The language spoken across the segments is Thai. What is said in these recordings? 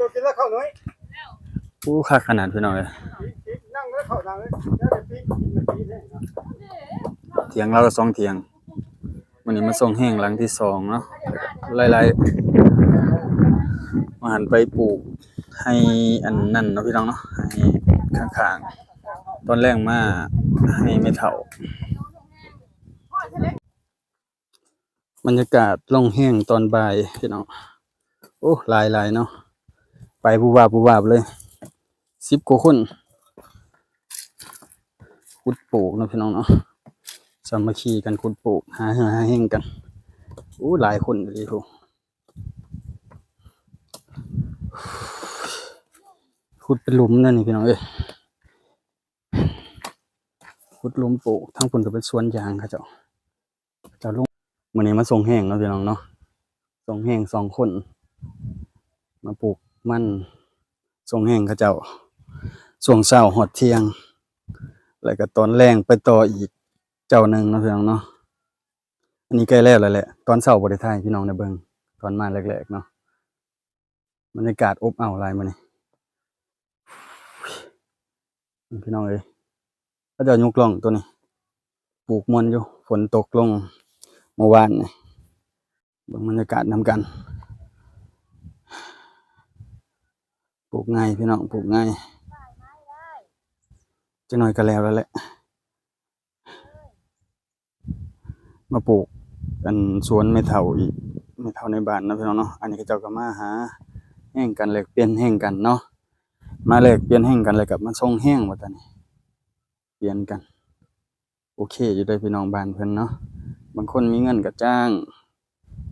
ตัวกินแล้วเข้าน้อยอู้คักขนาดพี่น้องเลยนั่งแล้วเข้านั่งเลยแล้วเดี๋ยวปีเนี่ยเถียงเราก็2เถียงวันนี้มาส่งแห้งหลังที่2เนาะหลายๆมาหันไปปลูกให้อันนั่นเนาะพี่น้องเนาะให้ข้างๆตอนแรกมาให้ไม่เฒ่าบรรยากาศลงแห้งตอนบ่ายพี่น้องโอ้หลายเนาะไปบูบาบเลย10 กว่าคนขุดปลูกเนาะพี่น้องเนาะสามัคคีกันขุดปลูกหาแห้งกันอู้หลายคนเลยทุกขุดเป็นหลุมนั่นนี่พี่น้องเอ้ยขุดหลุมปลูกทั้งคนก็เป็นสวนยางเขาเจ้าลุงมื้อนี้มาส่งแห้งเนาะพี่น้องเนาะส่งแห้ง2 คนมาปลูกมันส่งแห้งเขาเจ้าช่วงเช้าฮอดเที่ยงแล้วก็ตอนแรงไปต่ออีกเจ้านึงเนาะพี่น้องเนาะอันนี้ใกล้แล้วแหละตอนเช้าบ่ได้ถ่ายพี่น้องได้เบิ่งตอนมาแรกๆเนาะบรรยากาศอบอ้าวหลายมื้อนี้พี่น้องเอ้ยเขาเจ้ายุกล่องตัวนี้ปลูกม่วนอยู่ฝนตกลงเมื่อวานนี่เบิ่งบรรยากาศนำกันปลูกง่ายพี่น้องปลูกง่ายจักหน่อยก็แล้วแหละมาปลูกกันสวนไม่เท่าอีกไม่เท่าในบ้านนะพี่น้องเนาะอันนี้เขาเจ้าก็มาหาแห้งกันแลกเปลี่ยนแห้งกันเนาะมาแลกเปลี่ยนแห้งกันแล้วก็มาส่งแห้งว่าซั่นนี่เปลี่ยนกันโอเคอยู่ได้พี่น้องบ้านเพิ่นเนาะบางคนมีเงินก็จ้าง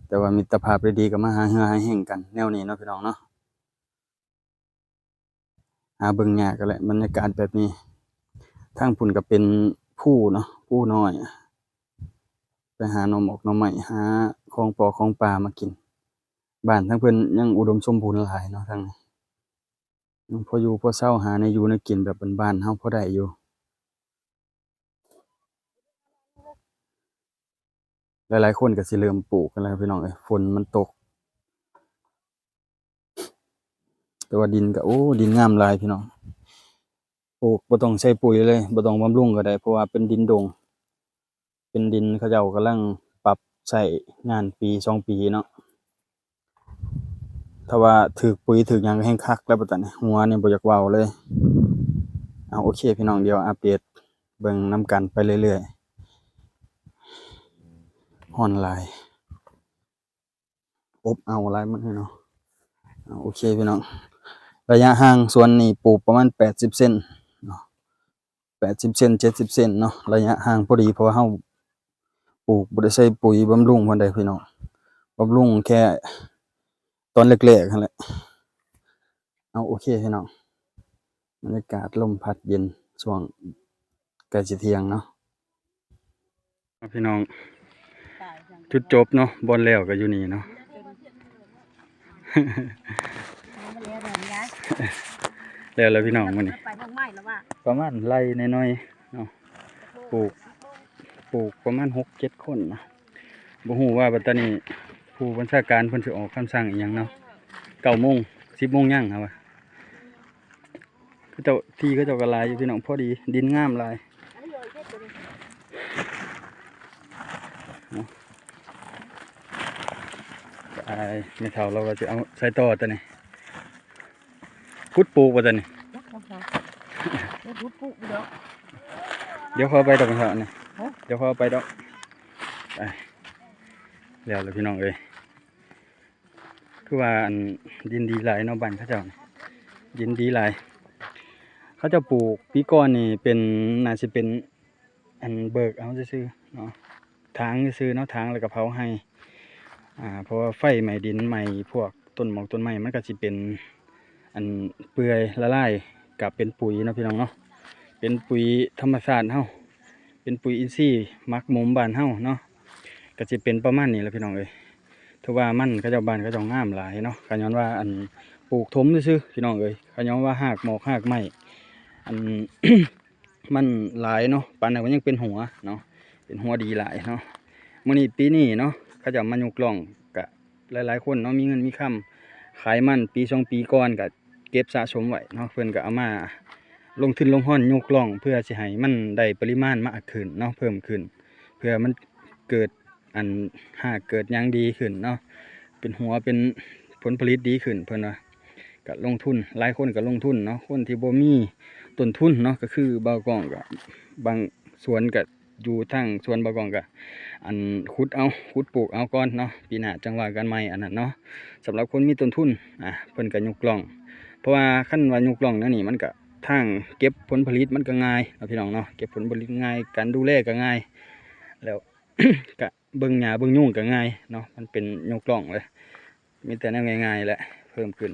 แต่ว่ามิตรภาพดีๆก็มาหาแห้งกันแนวนี้เนาะพี่น้องเนาะหาเบิ่งยากก็แหละบรรยากาศแบบนี้ทางพุ่นก็เป็นผู้เนาะผู้น้อยไปหาหน่อหมอกหน่อไม้หาของปอของปลามากินบ้านทั้งเพิ่นยังอุดมสมบูรณ์หลายเนาะทางนี้พออยู่พอเช้าหาในอยู่ในกินแบบบ้านๆเฮาพอได้อยู่หลายๆคนก็สิเริ่มปลูกกันแล้วพี่น้องเอ้ยฝนมันตกแต่ว่าดินก็โอ้ดินงามหลายพี่น้องปลูกบ่ต้องใช้ปุ๋ยเลยบ่ต้องบำรุงก็ได้เพราะว่าเป็นดินดงเป็นดินเขาเจ้ากำลังปรับใช้งานปี2ปีเนาะถ้าว่าถูกปุ๋ยถูกหยังแฮ่งคักแล้วบัดตอนนี้หัวนี่บ่อยากเว้าเลยเอาโอเคพี่น้องเดี๋ยวอัปเดตเบิ่งนำกันไปเรื่อยๆฮ้อนหลายอบอ้าวหลายมื้อเนาะเอาโอเคพี่น้องระยะห่างสวนนี่ปลูกประมาณ80เซนเนาะ80เซน70เซนเนาะระยะห่างพอดีเพราะว่าเฮาปลูกบ่ได้ใช้ปุ๋ยบำรุงปานใดพี่น้องบำรุงแค่ตอนแรกๆนั่นแหละเอาโอเคพี่น้องบรรยากาศลมพัดเย็นช่วงใกล้สิเที่ยงเนาะพี่น้องจุดจบเนาะบ่แล้วก็อยู่นี่เนาะแล้วพี่น้องมื้อนี้ประมาณไร่น้อยๆเนาะปลูกประมาณ 6-7 คนนะบ่ฮู้ว่าบัดตอนนี้ผู้บัญชาการเพิ่นสิออกคำสั่งอีหยังเนาะ 9 โมง 10 โมงยังครับว่าเขาเจ้าที่เขาเจ้าก็หลายอยู่พี่น้องพอดีดินงามหลายไม่เท่าเราก็จะเอาใส่ต่อตัวนี้ขุดปลูกว่าตัวนี้เดี๋ยวเขาไปดอกเถอะนี่เดี๋ยวเขาไปดอกไปแล้วพี่น้องเอ้ยคือว่าอันดินดีหลายเนาะบ้านเขาเจ้าดินดีหลายเขาจะปลูกปีก่อนนี่เป็นน่าสิเป็นอันเบิกเอาซื่อๆเนาะทางซื่อเนาะทางแล้วก็เผาให้เพราะว่าไฟไหม้ดินไหม้พวกต้นหมอกต้นไม้มันก็สิเป็นอันเปื่อยละลายกับเป็นปุ๋ยเนาะพี่น้องเนาะเป็นปุ๋ยธรรมชาติเฮาเป็นปุ๋ยอินทรีย์หมักหมมบ้านเฮาเนาะก็สิเป็นประมาณนี้แหละพี่น้องเอ้ยถือว่ามันเขาเจ้าบ้านเขาเจ้างามหลายเนาะเขาย้อนว่าอันปลูกถมซื่อพี่น้องเอ้ยเขาย้อนว่าหากหมอกหากไม้อัน มันหลายเนาะปานนั้นก็ยังเป็นหัวเนาะเป็นหัวดีหลายเนาะมื้อนี้ปีนี้เนาะเขาเจ้ามายุกล่องกะหลายๆคนเนาะมีเงินมีค ขายมันปี2 ปีก่อนก็เก็บสะสมไว้เนาะเพิ่นก็เอามาลงทุนลงห้อนยกล่องเพื่อสิให้มันได้ปริมาณมากขึ้นเนาะเพิ่มขึ้นเพื่อมันเกิดอันหากเกิดหยังดีขึ้นเนาะเป็นหัวเป็นผลผลิตดีขึ้นเพิ่นว่าก็ลงทุนหลายคนก็ลงทุนเนาะคนที่บ่มีต้นทุนเนาะก็คือบ่าวกองก็บางสวนก็อยู่ทางสวนบ่าวกองก็อันขุดปลูกเอาก่อนเนาะปีหน้าจังว่ากันใหม่อันนั้นเนาะสำหรับคนมีต้นทุนเพิ่นก็ยกล่องเพราะว่าคันว่ายกล่องนั่นนี่มันก็ทางเก็บผลผลิตมันก็ง่ายเนาะพี่น้องเนาะเก็บผลผลิตง่ายการดูแลก็ง่ายแล้ว ก็เบิ่งหญ้าเบิ่งยุงก็ง่ายเนาะมันเป็นยกล่องเลยมีแต่แนวง่ายๆแหละเพิ่มขึ้น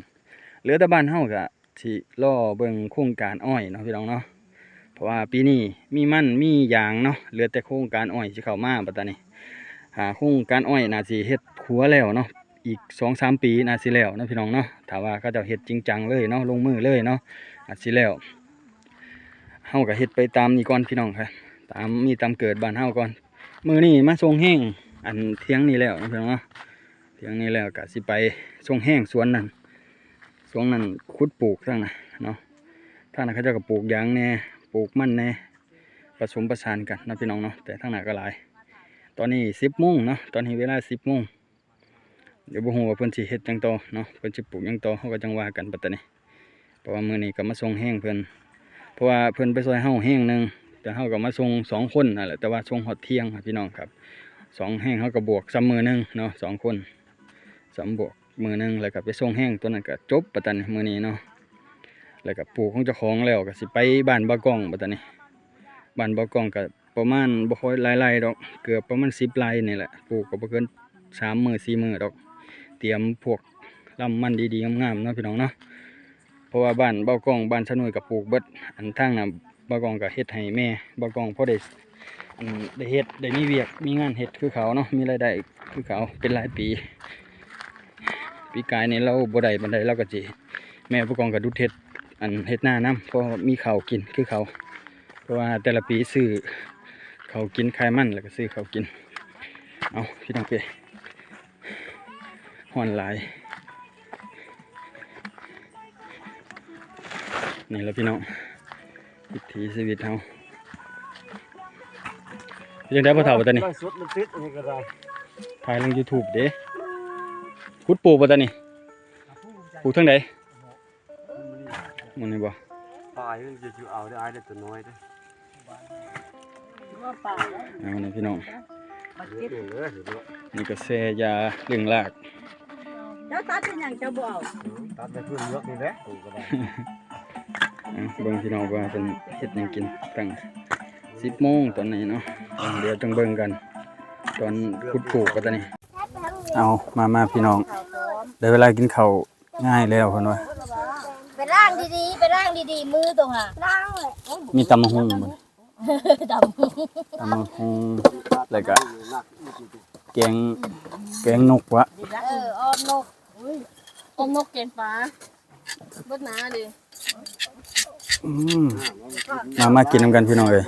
เหลือแต่บ้านเฮาก็สิรอเบิ่งโครงการอ้อยเนาะพี่น้องเนาะเพราะว่าปีนี้มีมันมียางเนาะเหลือแต่โครงการอ้อยสิเข้ามาบัดนี้โครงการอ้อยน่าสิเฮ็ดขัวแล้วเนาะอีก 2-3 ปีน่าสิแล้วเนาะพี่น้องเนาะถ้าว่าเขาเจ้าเฮ็ดจริงจังเลยเนาะลงมือเลยเนาะอาจสิแล้วเฮาก็เฮ็ดไปตามนี้ก่อนพี่น้องครับตามเกิดบ้านเฮาก่อนมื้อนี้มาส่งแห้งอันเที่ยงนี้แล้วนะพี่น้องเนาะเที่ยงนี้แล้วก็สิไปส่งแห้งสวนนั้นขุดปลูกทั้งนั้นเนาะทางนั้นเขาเจ้าก็ปลูกยางแน่ปลูกมันแน่ผสมประสานกันนะพี่น้องเนาะแต่ทางนั้นก็หลายตอนนี้10 โมงเนาะตอนนี้เวลา10 โมงเดี๋ยวบ่ฮู้ว่าเพิ่นสิเฮ็ดจังต่อเนาะเพิ่นสิปลูกหยังต่อเฮาก็จังว่ากันบัดนี้เพราะว่ามื้อนี้ก็มาส่งแห้งเพิ่นเพราะว่าเพิ่นไปซอยเฮาแห้งนึงแต่เฮาก็มาส่ง2 คนนั่นแหละแต่ว่าส่งฮอดเที่ยงครับพี่น้องครับ2 แห้งเฮาก็บวกซ้ำมื้อนึงเนาะ2 คน3บวกมื้อนึงแล้วก็ไปส่งแห้งตัวนั้นก็จบบัดนี้มื้อนี้เนาะแล้วก็ปลูกของเจ้าของแล้วก็สิไปบ้านบ่ากองบัดนี้บ้านบ่ากองก็ประมาณบ่ค่อยหลายไร่ดอกเกือบประมาณ10 ไร่นี่แหละปลูกก็บ่เกิน3 มื้อ4 มื้อดอกเตรียมพวกลำมันดีๆงามๆเนาะพี่น้องเนาะเพราะว่าบ้านบ่ากองบ้านชะนวยก็ปลูกเบิดอันทางน่ะบ่ากองก็เฮ็ดให้แม่บ่ากองพอได้เฮ็ดได้มีเวียกมีงานเฮ็ดคือเขาเนาะมีรายได้คือเขาเป็นหลายปีกายนี่เราบ่ได้บันไดเราก็สิแม่บ่ากองก็ดุดเฮ็ดเฮ็ดหน้านํเพราะมีข้าวกินคือเขาเพราะว่าแต่ละปีซื้อเขากินขายมันแล้วก็ซื้อเขากินเอาพี่น้องเป้ฮ้อนหลายนี่แหละพี่น้องวิถีชีวิตเฮายังได้บ่เฒ่าบ่ตอนนี้ สุดมันติดอันนี้ก็ได้ ถ่ายลง YouTube เด้ขุดปลูกบ่ตอนนี้ปลูกทางใดมันนี่บ่ ปลายมันจะเอาได้ได้ตัวน้อยได้ ว่าป่า เอานี่พี่น้อง มาเก็บ นี่ก็แซ่ยาเรื่องราก เจ้าตัดเป็นอย่างเจ้าบ่เอา ตัดไปเพื่อนเยอะนี่แหละปลูกก็ได้ เบิ่งพี่น้องว่าเป็นเฮ็ดหยังกินตั้ง10 โมงตอนนี้เนาะเดี๋ยวจังเบิ่งกันตอนขุดปลูกก็ตอนนี้เอามาพี่น้องได้เวลากินข้าวง่ายแล้วเพิ่นว่า ไปล้างดีๆมือตรงอ่ะล้างเลย มีตำบักหุ่งบ่ ด ตำบักหุ่งแล้วก็แกงนกวะ ำอ้อมนกอ้อมนกเกณฑ์ฟ้าเบิดหนาดิ มากินนํกันพี่น้องเอ้ย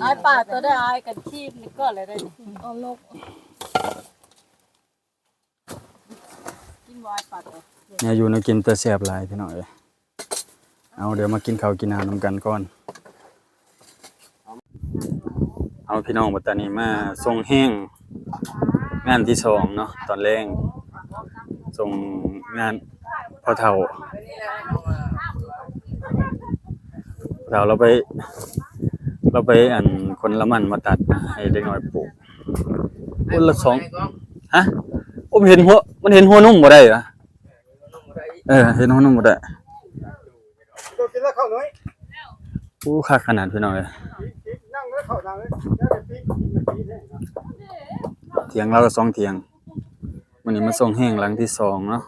ไอ้ป่าตัวได้ไอ้กันชีพนี่ก็เลยได้อ้อมนกกินวายป่าตัว เนี่ยอยู่ในกินแต่แซ่บหลายพี่น้องเอ้ยเอาเดี๋ยวมากินข้าวกินน้ำนำกันก่อนเอาพี่น้องบัดตอนนี้มาส่งแห้งงานที่2เนาะตอนแรงส่งงานพ่อเฒ่าเราไปคนละมันมาตัดให้เด็กน้อยปลูกคนละ2ฮะมันเห็นหัวนุ่มบ่ได้เหรอเห็นหัวนุ่มบ่ได้ ตัวกินแล้วเข้าน้อย คักขนาดพี่น้องเอ้ย นั่งแล้วเข้านั่งเลยแล้วเดี๋ยวปีกินปีได้ เถียงเราก็2เถียงวันนี้มาส่งแห้งหลังที่2เนาะ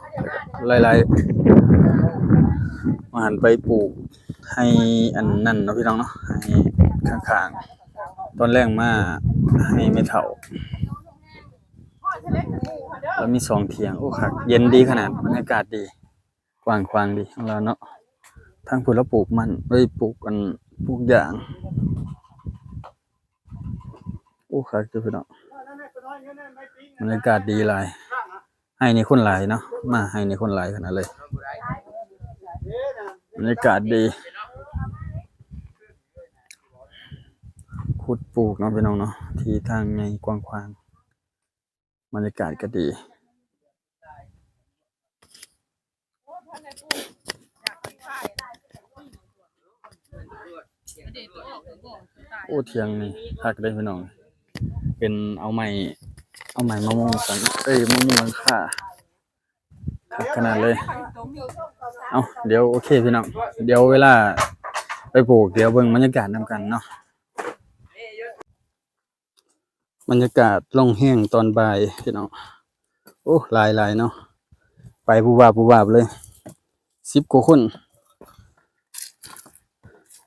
หลายๆมาหันไปปลูกให้อันนั่นเนาะพี่น้องเนาะให้ข้างๆตอนแรกมาให้ไม่เฒ่าแล้วมี2เถียงคักเย็นดีขนาดบรรยากาศดีกว้างขวางดีของเราเนาะทางพุ่นเราปลูกมันปลูกยางคักจ้ะพี่น้องบรรยากาศดีหลาย ให้นี่คนหลายเนาะมาให้นี่คนหลายขนาดเลยบรรยากาศดีขุดปลูกเนาะพี่น้องเนาะที่ทางไงกว้างขวางบรรยากาศก็ดีโอ้เทียงนี่พักได้พี่น้องเป็นเอาไม้มะม่วงกันมะม่วงหลังคาขนาดเลยเอาเดี๋ยวโอเคพี่น้องเดี๋ยวเวลาไปปลูกเดี๋ยวเบิ่งบรรยากาศนำกันเนาะบรรยากาศล่องแห้งตอนบ่ายพี่น้องโอ้หลายเนาะไปบูบาบเลย10 กว่าคน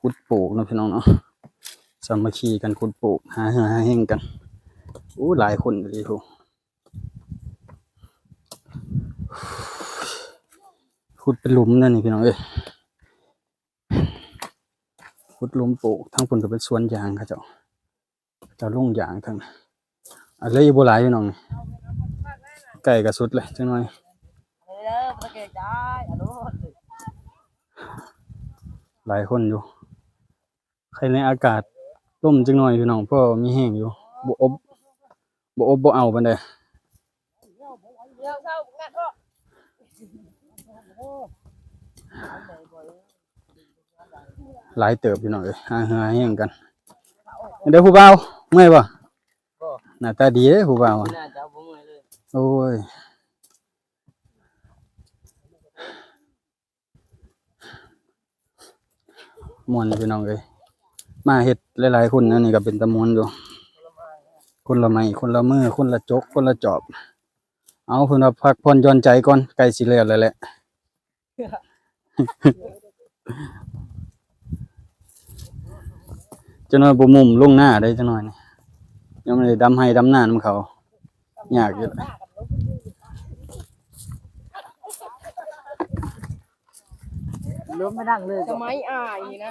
ขุดปลูกเนาะพี่น้องเนาะสามัคคีกันขุดปลูกหาแห้งกันโอ้หลายคนเลยทุกขุดเป็นหลุมนั่นนี่พี่น้องเอ้ยขุดหลุมปลูกทั้งผลก็เป็นสวนยางครับเจ้าลงยางทั้งอะไรอยู่บ่หลายพี่น้องไก่ก็สุดเลยจังหน่อยหลายคนอยู่ใครในอากาศร่มจังหน่อยพี่น้องเพราะมีแห้งอยู่บ่อบบ่เอาปานใดหลายเติบพี่น้องเอ้ยหาแห้งกันเดี๋ยวผู้บ่าวเมื่อยบ่หน้าตาดีเด้ผู้บ่าวโอ้ยม่วนพี่น้องเอ้ยมาเฮ็ดหลายๆคนอันนี้ก็เป็นตะม่วนอยู่คนละไม้คนละมือคนละจกคนละจอบเอาเพิ่นว่าพักผ่อนหย่อนใจก่อนใกล้สิแล้วแหละจังหน่อยบ่มุมลงหน้าได้จังหน่อยนี่ยังไม่ได้ดำให้ดำหน้านำเขายากอยู่ล้มไม่ดังเลย จะไม้อายนี่นะ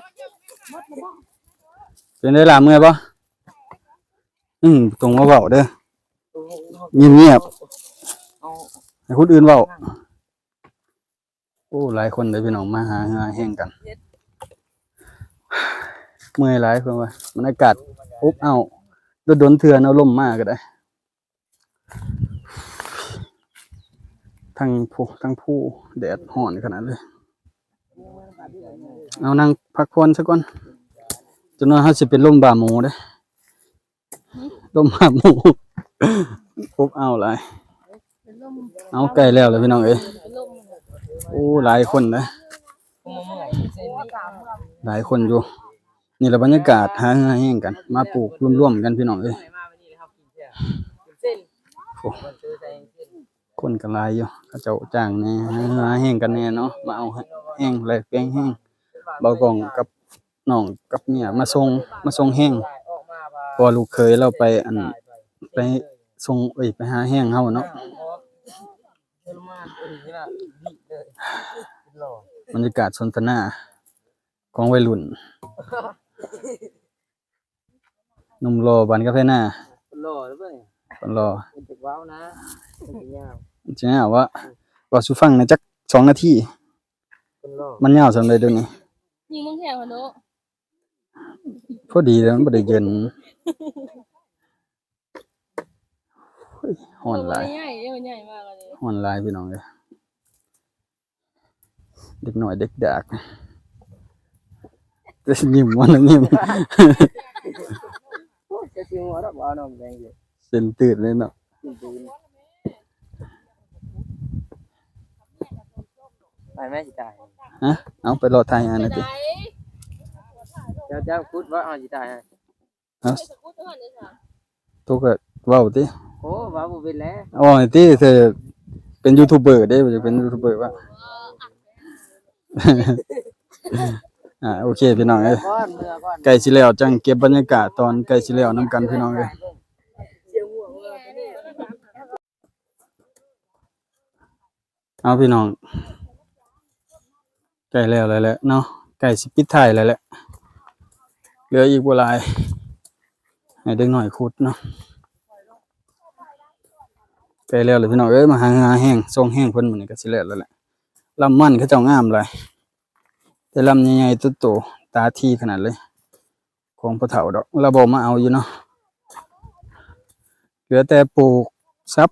เป็นได้ล่ะเมื่อยบ่ตรงมาเว้าเด้อเงียบๆให้คนอื่นเว้าโอ้หลายคนเลยพี่น้องมาหาแห้งกันเมื่อยหลายเพิ่นว่าบรรยากาศอบอ้าวโดนเทื่อเอาลมมาก็ได้ทั้งผู้แดดร้อนขนาดเลยเอานั่งพักผ่อนซะก่อนจนว่าเฮาสิเป็นลมบ้าหมูเด้ลมบ้าหมูอบอ้าวหลายเอาใกล้แล้วเลยพี่น้องเอ้ยโอ้หลายคนนะหลายคนอยู่นี่แหละบรรยากาศหาแห้งกันมาปลูกร่วมๆกันพี่น้องเอ้ยคนกันหลายอยู่เขาเจ้าจ้างแน่หาแห้งกันแน่เนาะมาเอาแห้งแลกแปลงแห้งเบากองกับน้องกับเมียมาส่งแห้งพอลูกเคยเราไปส่งไปหาแห้งเฮาเนาะบรรยากาศสนทนาของวัยรุ่นหนุ่มรอบันกาแฟหน้าคนรอจะว้าวนะจะยาวว่าสุฟังนะจัก2 นาทีมันยาวสำาใดเดี๋ยวนี้ ยิงมึงแข่งกันเนาะ พอดีแล้วมันบ่ได้เย็นฮ้อนหลาย ใหญ่ใหญ่มากเลย ฮ้อนหลายพี่น้องเอ้ยเด็กน้อยเด็กดากจะยิ้มว่านะยิ้ม จะชิมหัวเราบ่เอาน้องแดงอยู่ เส้นตื่นเลยเนาะ ไปแม่สิตาย ฮะเอาไปรอถ่ายอันนั้นติ เจ้าพูดว่าเอาสิตายให้ เอาตัวก็เว้าติ โอ้ว่าบ่เป็นแล้ว อ๋อติเธอเป็นยูทูบเบอร์เด้บ่จะเป็นยูทูบเบอร์ว่า โอเคพี่น้องเอ้ย ก่อนเมื่อก่อน ใกล้สิแล้วจังเก็บบรรยากาศตอนใกล้สิแล้วนํกันพี่น้องเอ้ยเอาพี่น้องใกล้แล้วแหละเนาะใกล้สิปิดท้ายแล้วแหละเหลืออีกบ่หลายให้เด็กน้อยขุดเนาะ ใกล้แล้วเลยพี่น้องเอ้ยมาหาแห้งทรงแห้งเพิ่นมื้อนี้ก็สิแล้วแหละลำมันเขาเจ้างามหลายแต่ลำใหญ่ๆโตๆตาทีขนาดเลยของพ่อเฒ่าดอกเราบ่มาเอาอยู่เนาะเหลือแต่ปลูกซับ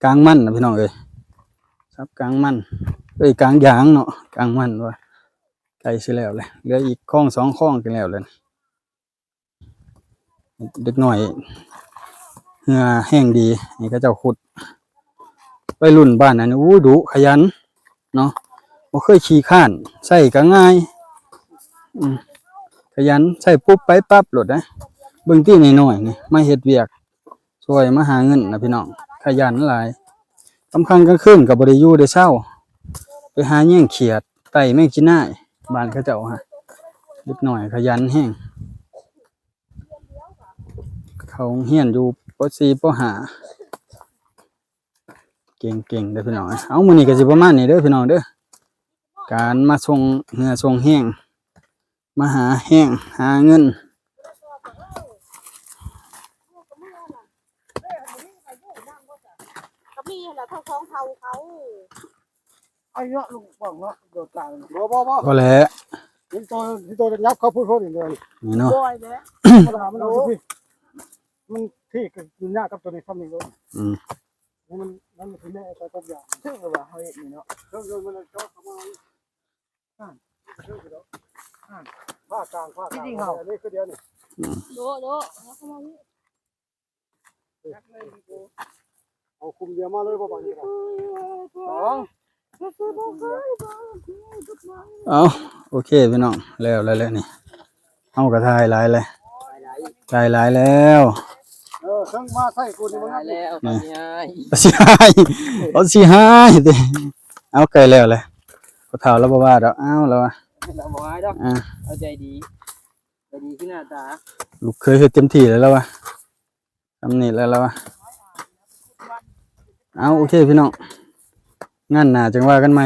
กลางมันนะพี่น้องเอ้ยซับกลางมันกลางยางเนาะกลางมันว่าใกล้สิแล้วเลยเหลืออีกคลอง2คลองกันแล้วเลยเด็กหน่อยเหงื่อแห้งดีนี่ก็เจ้าขุดไปรุ่นบ้านนั้นอู้ดุขยันเนาะบ่เคยขี้ข้านใส่ก็ง่ายขยันใส่ปุ๊บไปปั๊บโลดนะเบิ่งตี้น้อยๆนี่มาเฮ็ดเวียกช่วยมาหาเงินนะพี่น้องขยันหลายสำคัญกลางคืนก็บ่ได้อยู่ได้เช้าไปหาแย่งเขียดไต่แม่งกินน่ายบ้านเขาเจ้าฮะเด็กน้อยขยันแฮงเขาเฮียนอยู่ป .4 ป .5 เก่งๆเด้อพี่น้องเอามื้อนี้ก็สิประมาณนี้เด้อพี่น้องเด้อการมาส่งเหือส่งแห้งมาหาแห้งหาเงินก็มีแหละเท่าของเขา ไอ้เนาะลูกบอกเนาะโดดกลางบ่ ก็แหละ เห็นตัวจะยับเขาพูดอย่างเดียว นี่เนาะ บ่อยเด้ ปัญหามันเอาสิมันที่กันยากกับตัวนี้ทำนี่เลยมันคือแม่ตัวต้นอย่างซึ่งว่าเฮาเฮ็ดนี่เนาะเครื่องยนต์มันก็เข้ามาผ้ากลางอันนี้คือเดียวนี่ โดเข้ามานี่ เอาคุมเดียวมาเลยบ่บ่นี่ครับ เอาโอเคพี่น้องแล้วนี่เอากระทายหลายเลยทายหลายแล้ว ทั้งมาใส่กูนี่มัน แล้วไปง่าย สิหายติเอาไกลแล้วเลยก็เฒ่าแล้วบ่ว่าดอกเอาแล้ว เราบ่ให้ดอกเอาใจดีขึ้นหน้าตา ลูกเคยเฮ็ดเต็มที่แล้ววะทำนี่แล้ววะเอาโอเคพี่น้องงั้นน่าจังว่ากันใหม่